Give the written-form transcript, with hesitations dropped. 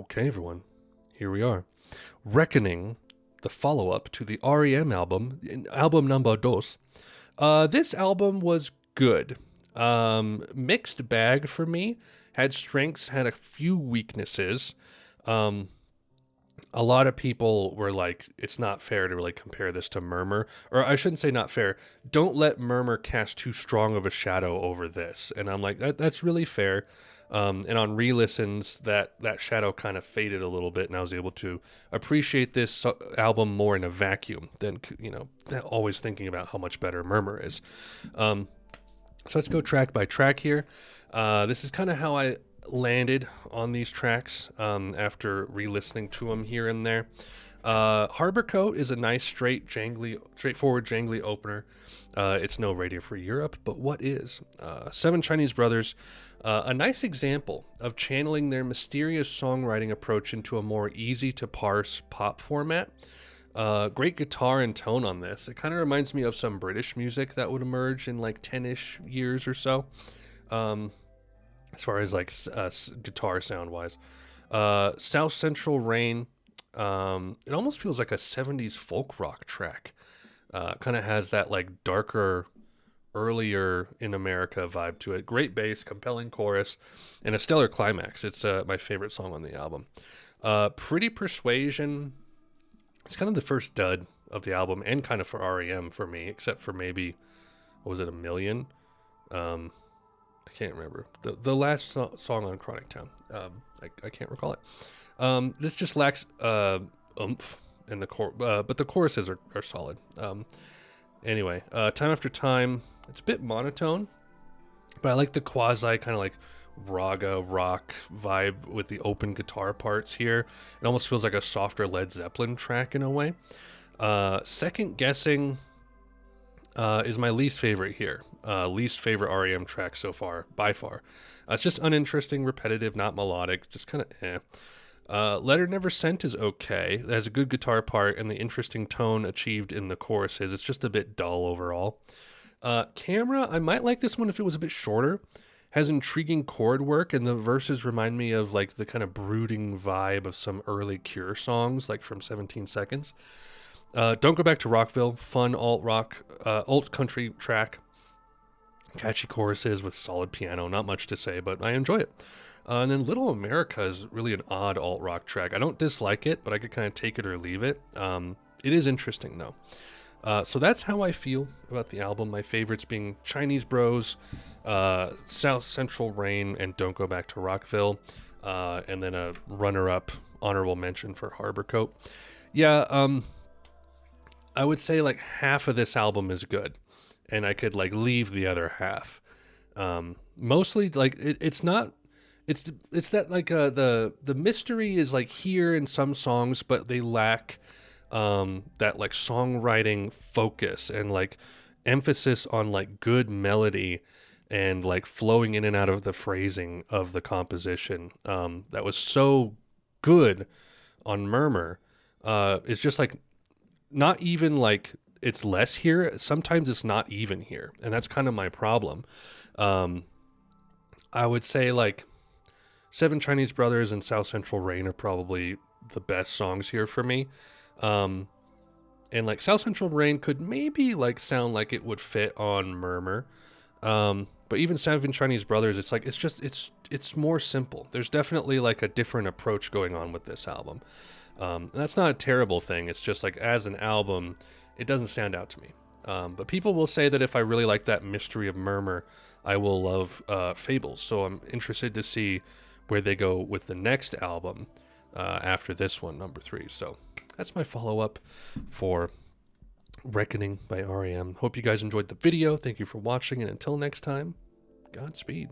Okay, everyone, here we are. Reckoning, the follow up to the R.E.M. album, album number dos. This album was good. Mixed bag for me. Had strengths, had a few weaknesses. Um, a lot of people were like, it's not fair to really compare this to Murmur. Or I shouldn't say not fair. Don't let Murmur cast too strong of a shadow over this. And I'm like, that's really fair. And on re-listens, that shadow kind of faded a little bit, and I was able to appreciate this album more in a vacuum than, always thinking about how much better Murmur is. So let's go track by track here. This is kind of how I landed on these tracks after re-listening to them here and there. Harbor Coat is a nice, straightforward, jangly opener. It's no Radio Free Europe, but what is? Seven Chinese Brothers, a nice example of channeling their mysterious songwriting approach into a more easy-to-parse pop format. Great guitar and tone on this. It kind of reminds me of some British music that would emerge in like 10-ish years or so, as far as like guitar sound-wise. South Central Rain, it almost feels like a 70s folk rock track. Kind of has that like darker, earlier in America vibe to it. Great bass, compelling chorus, and a stellar climax. It's my favorite song on the album. Pretty Persuasion. It's kind of the first dud of the album, and kind of for R.E.M. for me, except for maybe, what was it, A Million? I can't remember. The last song on Chronic Town. I can't recall it. This just lacks oomph in the but the choruses are solid. Anyway, Time After Time, it's a bit monotone, but I like the quasi kind of like raga rock vibe with the open guitar parts here. It almost feels like a softer Led Zeppelin track in a way. Second Guessing is my least favorite here. Least favorite R.E.M. track so far, by far. It's just uninteresting, repetitive, not melodic, just kind of Letter Never Sent is okay. It has a good guitar part, and the interesting tone achieved in the choruses. It's just a bit dull overall. Camera, I might like this one if it was a bit shorter. Has intriguing chord work, and the verses remind me of like the kind of brooding vibe of some early Cure songs, like from 17 Seconds. Don't Go Back to Rockville, fun alt country track. Catchy choruses with solid piano, not much to say, but I enjoy it. And then Little America is really an odd alt rock track. I don't dislike it, but I could kind of take it or leave it. It is interesting though. So that's how I feel about the album. My favorites being Chinese Bros, South Central Rain, and Don't Go Back to Rockville. And then a runner-up honorable mention for Harbor Coat. Yeah, I would say like half of this album is good, and I could like leave the other half. Mostly like it's not. It's that like the mystery is like here in some songs, but they lack that like songwriting focus and like emphasis on like good melody and like flowing in and out of the phrasing of the composition. That was so good on Murmur. It's just like not even like it's less here. Sometimes it's not even here, and that's kind of my problem. I would say like Seven Chinese Brothers and South Central Rain are probably the best songs here for me. And like South Central Rain could maybe like sound like it would fit on Murmur. But even Seven Chinese Brothers, it's like it's more simple. There's definitely like a different approach going on with this album. And that's not a terrible thing. It's just like as an album, it doesn't stand out to me. But people will say that if I really like that mystery of Murmur, I will love Fables. So I'm interested to see where they go with the next album after this one, number 3. So that's my follow-up for Reckoning by R.E.M. Hope you guys enjoyed the video. Thank you for watching, and until next time, Godspeed.